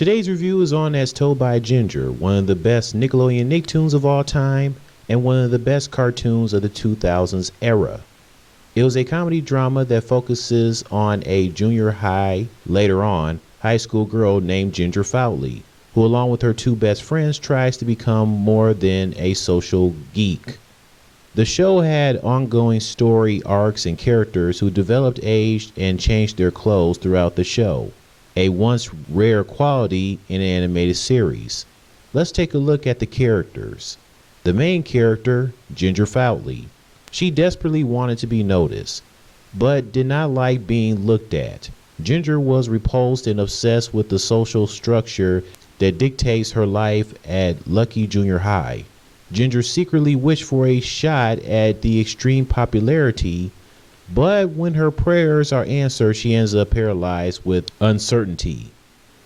Today's review is on As Told by Ginger, one of the best Nickelodeon Nicktoons of all time and one of the best cartoons of the 2000s era. It was a comedy drama that focuses on a junior high, later on, high school girl named Ginger Foutley, who along with her two best friends tries to become more than a social geek. The show had ongoing story arcs and characters who developed, aged, and changed their clothes throughout the show, a once rare quality in an animated series. Let's take a look at the characters. The main character, Ginger Foutley. She desperately wanted to be noticed, but did not like being looked at. Ginger was repulsed and obsessed with the social structure that dictates her life at Lucky Junior High. Ginger secretly wished for a shot at the extreme popularity, but when her prayers are answered, she ends up paralyzed with uncertainty.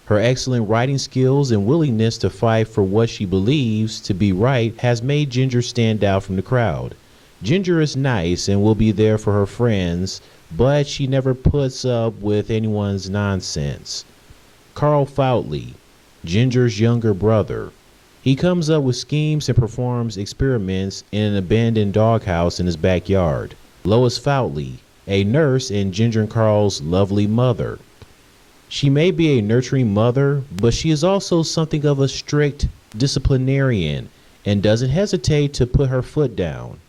Her excellent writing skills and willingness to fight for what she believes to be right has made Ginger stand out from the crowd. Ginger is nice and will be there for her friends, but she never puts up with anyone's nonsense. Carl Foutley, Ginger's younger brother. He comes up with schemes and performs experiments in an abandoned doghouse in his backyard. Lois Foutley, a nurse and Ginger and Carl's lovely mother. She may be a nurturing mother, but she is also something of a strict disciplinarian and doesn't hesitate to put her foot down.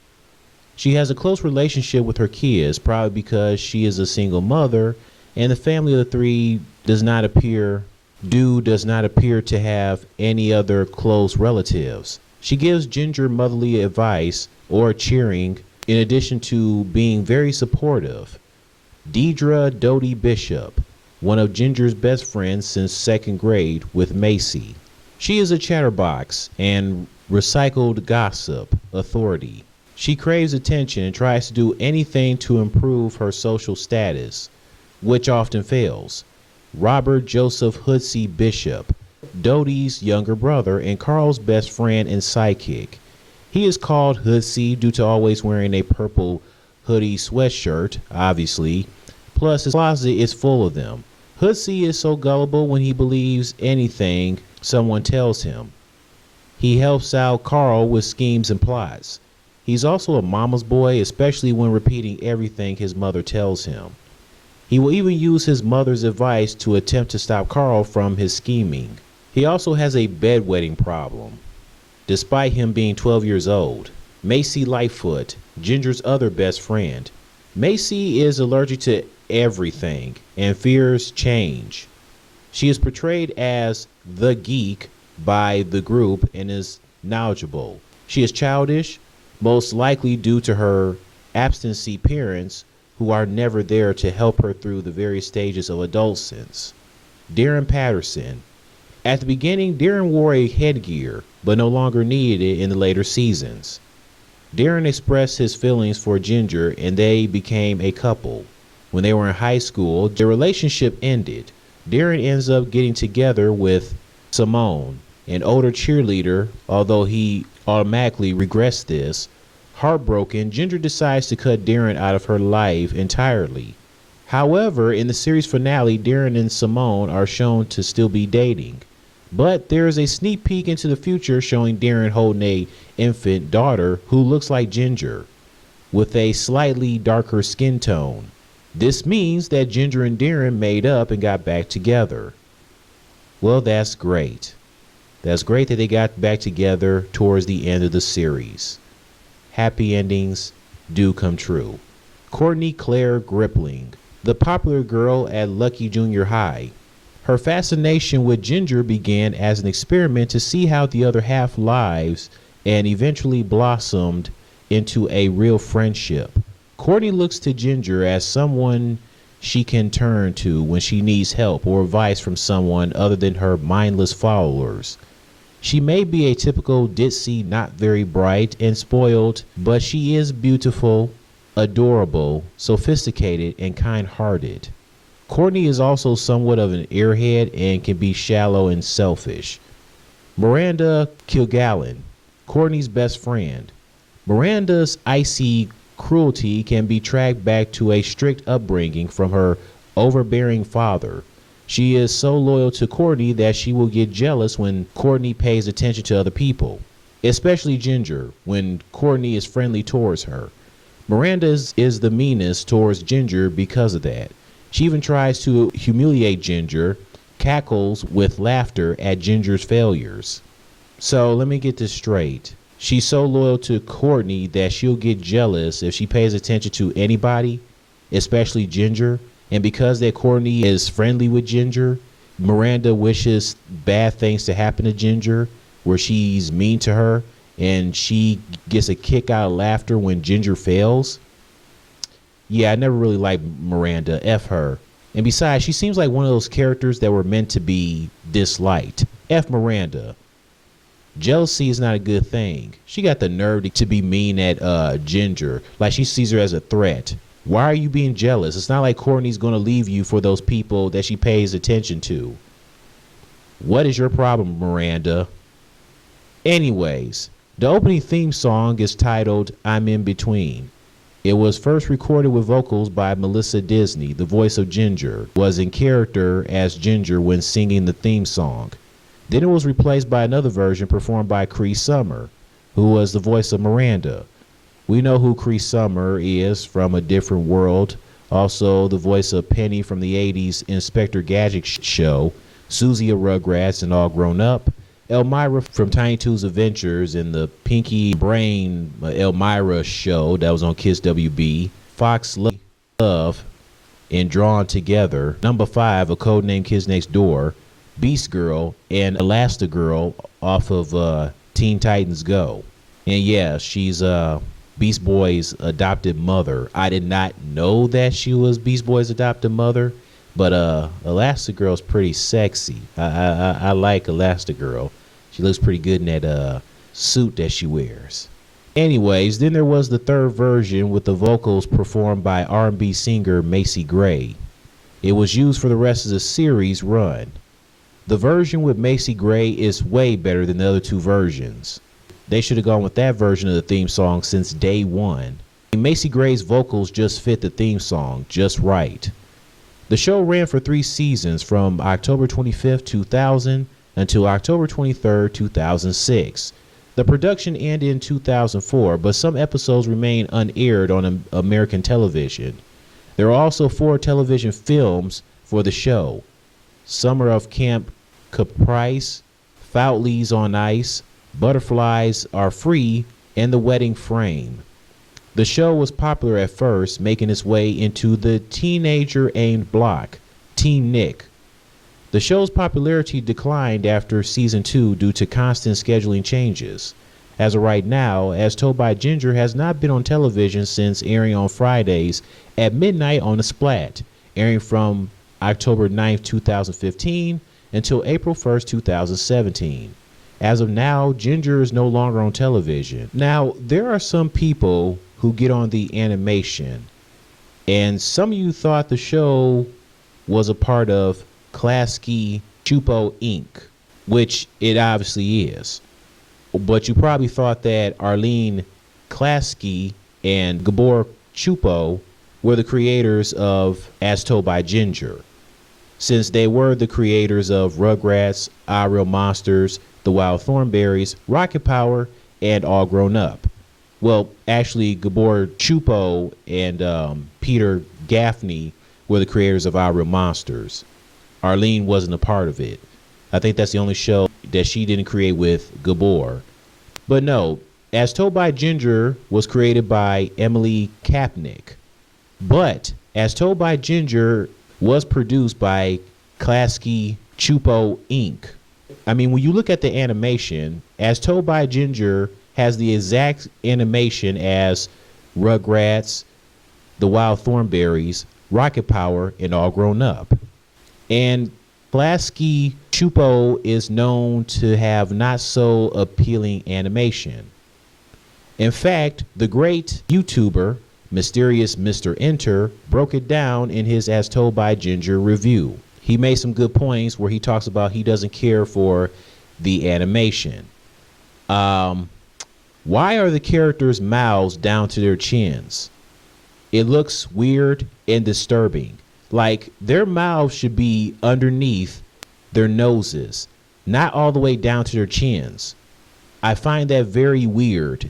She has a close relationship with her kids, probably because she is a single mother, and the family of the three does not appear to have any other close relatives. She gives Ginger motherly advice or cheering, in addition to being very supportive. Deidre Dodie Bishop, one of Ginger's best friends since second grade with Macy. She is a chatterbox and recycled gossip authority. She craves attention and tries to do anything to improve her social status, which often fails. Robert Joseph Hoodsey Bishop, Dodie's younger brother and Carl's best friend and sidekick. He is called Hoodsey due to always wearing a purple hoodie sweatshirt, obviously, plus his closet is full of them. Hoodsey is so gullible when he believes anything someone tells him. He helps out Carl with schemes and plots. He's also a mama's boy, especially when repeating everything his mother tells him. He will even use his mother's advice to attempt to stop Carl from his scheming. He also has a bedwetting problem, despite him being 12 years old. Macy Lightfoot, Ginger's other best friend. Macy is allergic to everything and fears change. She is portrayed as the geek by the group and is knowledgeable. She is childish, most likely due to her absentee parents who are never there to help her through the various stages of adolescence. Darren Patterson. At the beginning, Darren wore a headgear, but no longer needed it in the later seasons. Darren expressed his feelings for Ginger and they became a couple. When they were in high school, their relationship ended. Darren ends up getting together with Simone, an older cheerleader, although he automatically regrets this. Heartbroken, Ginger decides to cut Darren out of her life entirely. However, in the series finale, Darren and Simone are shown to still be dating. But there is a sneak peek into the future showing Darren holding a infant daughter who looks like Ginger, with a slightly darker skin tone. This means that Ginger and Darren made up and got back together. Well, that's great. That's great that they got back together towards the end of the series. Happy endings do come true. Courtney Claire Gripling, the popular girl at Lucky Junior High. Her fascination with Ginger began as an experiment to see how the other half lives and eventually blossomed into a real friendship. Courtney looks to Ginger as someone she can turn to when she needs help or advice from someone other than her mindless followers. She may be a typical ditzy, not very bright and spoiled, but she is beautiful, adorable, sophisticated, and kind-hearted. Courtney is also somewhat of an airhead and can be shallow and selfish. Miranda Kilgallen, Courtney's best friend. Miranda's icy cruelty can be tracked back to a strict upbringing from her overbearing father. She is so loyal to Courtney that she will get jealous when Courtney pays attention to other people, especially Ginger, when Courtney is friendly towards her. Miranda is the meanest towards Ginger because of that. She even tries to humiliate Ginger, cackles with laughter at Ginger's failures. So let me get this straight. She's so loyal to Courtney that she'll get jealous if she pays attention to anybody, especially Ginger. And because that Courtney is friendly with Ginger, Miranda wishes bad things to happen to Ginger, where she's mean to her and she gets a kick out of laughter when Ginger fails. Yeah, I never really liked Miranda. F her. And besides, she seems like one of those characters that were meant to be disliked. F Miranda. Jealousy is not a good thing. She got the nerve to be mean at Ginger, like she sees her as a threat. Why are you being jealous? It's not like Courtney's going to leave you for those people that she pays attention to. What is your problem, Miranda? Anyways, the opening theme song is titled I'm In Between. It was first recorded with vocals by Melissa Disney, the voice of Ginger, was in character as Ginger when singing the theme song. Then it was replaced by another version performed by Cree Summer, who was the voice of Miranda. We know who Cree Summer is from A Different World, also the voice of Penny from the 80s Inspector Gadget show, Susie of Rugrats and All Grown Up, Elmira from Tiny Toons Adventures in the Pinky Brain Elmira show that was on Kiss WB, Fox Love in Drawn Together, Number 5, A Codename Kids Next Door, Beast Girl, and Elastigirl off of Teen Titans Go. And yeah, she's Beast Boy's adopted mother. I did not know that she was Beast Boy's adopted mother, but Elastigirl's pretty sexy. I like Elastigirl. She looks pretty good in that suit that she wears. Anyways, then there was the third version with the vocals performed by R&B singer Macy Gray. It was used for the rest of the series run. The version with Macy Gray is way better than the other two versions. They should have gone with that version of the theme song since day one. Macy Gray's vocals just fit the theme song just right. The show ran for 3 seasons from October 25th, 2000 until October 23rd, 2006. The production ended in 2004, but some episodes remain unaired on American television. There are also 4 television films for the show: Summer of Camp Caprice, Foutley's on Ice, Butterflies Are Free, and The Wedding Frame. The show was popular at first, making its way into the teenager-aimed block, Teen Nick. The show's popularity declined after season 2 due to constant scheduling changes. As of right now, As Told by Ginger has not been on television since airing on Fridays at midnight on the Splat, airing from October 9th, 2015 until April 1st, 2017. As of now, Ginger is no longer on television. Now, there are some people who get on the animation, and some of you thought the show was a part of Klasky Csupo Inc., which it obviously is. But you probably thought that Arlene Klasky and Gabor Csupo were the creators of As Told by Ginger, since they were the creators of Rugrats, Our Real Monsters, The Wild Thornberrys, Rocket Power, and All Grown Up. Well, actually, Gabor Csupo and Peter Gaffney were the creators of Our Real Monsters. Arlene wasn't a part of it. I think that's the only show that she didn't create with Gabor. But no, As Told by Ginger was created by Emily Kapnick. But As Told by Ginger was produced by Klasky Csupo Inc. I mean, when you look at the animation, As Told by Ginger has the exact animation as Rugrats, The Wild Thornberrys, Rocket Power, and All Grown Up. And Klasky Csupo is known to have not so appealing animation. In fact, the great YouTuber, Mysterious Mr. Enter, broke it down in his As Told by Ginger review. He made some good points where he talks about he doesn't care for the animation. Why are the characters' mouths down to their chins? It looks weird and disturbing. Like their mouths should be underneath their noses, not all the way down to their chins. I find that very weird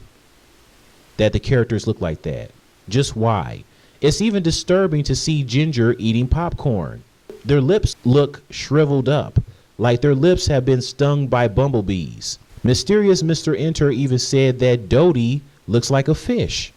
that the characters look like that. Just why? It's even disturbing to see Ginger eating popcorn. Their lips look shriveled up, like their lips have been stung by bumblebees. Mysterious Mr. Enter even said that Dodie looks like a fish,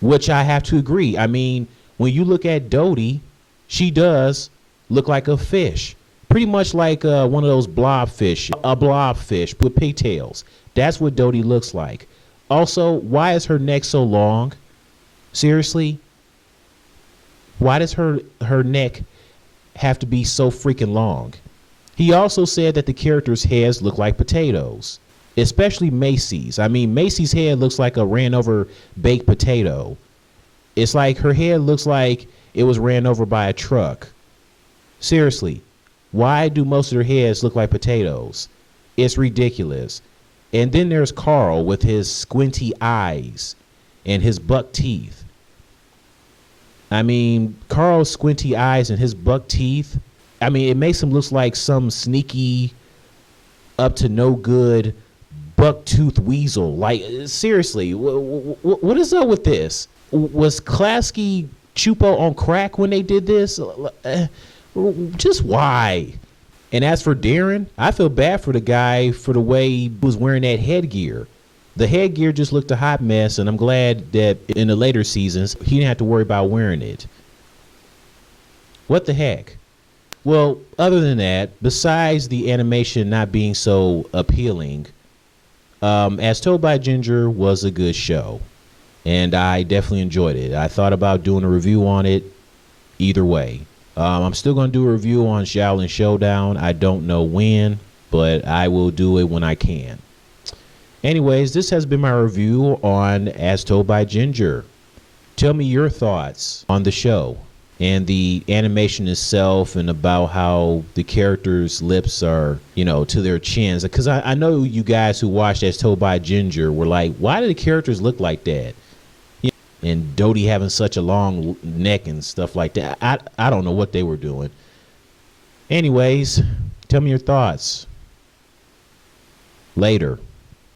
which I have to agree. I mean, when you look at Dodie, she does look like a fish. Pretty much like one of those blobfish, a blobfish with pigtails. That's what Dodie looks like. Also, why is her neck so long? Seriously? Why does her neck have to be so freaking long? He also said that the characters' heads look like potatoes, especially Macy's. I mean, Macy's head looks like a ran over baked potato. It's like her head looks like it was ran over by a truck. Seriously, why do most of their heads look like potatoes? It's ridiculous. And then there's Carl with his squinty eyes and his buck teeth. I mean, Carl's squinty eyes and his buck teeth, I mean, it makes him look like some sneaky, up to no good buck-toothed weasel. Like, seriously, what is up with this? Was Klasky Chupo on crack when they did this? Just why? And as for Darren, I feel bad for the guy for the way he was wearing that headgear. The headgear just looked a hot mess, and I'm glad that in the later seasons, he didn't have to worry about wearing it. What the heck? Well, other than that, besides the animation not being so appealing, As Told by Ginger was a good show, and I definitely enjoyed it. I thought about doing a review on it either way. I'm still going to do a review on Shaolin Showdown. I don't know when, but I will do it when I can. Anyways, this has been my review on As Told by Ginger. Tell me your thoughts on the show and the animation itself, and about how the characters' lips are, you know, to their chins. Because I know you guys who watched As Told by Ginger were like, why do the characters look like that? And Dodie having such a long neck and stuff like that. I don't know what they were doing. Anyways, tell me your thoughts. Later.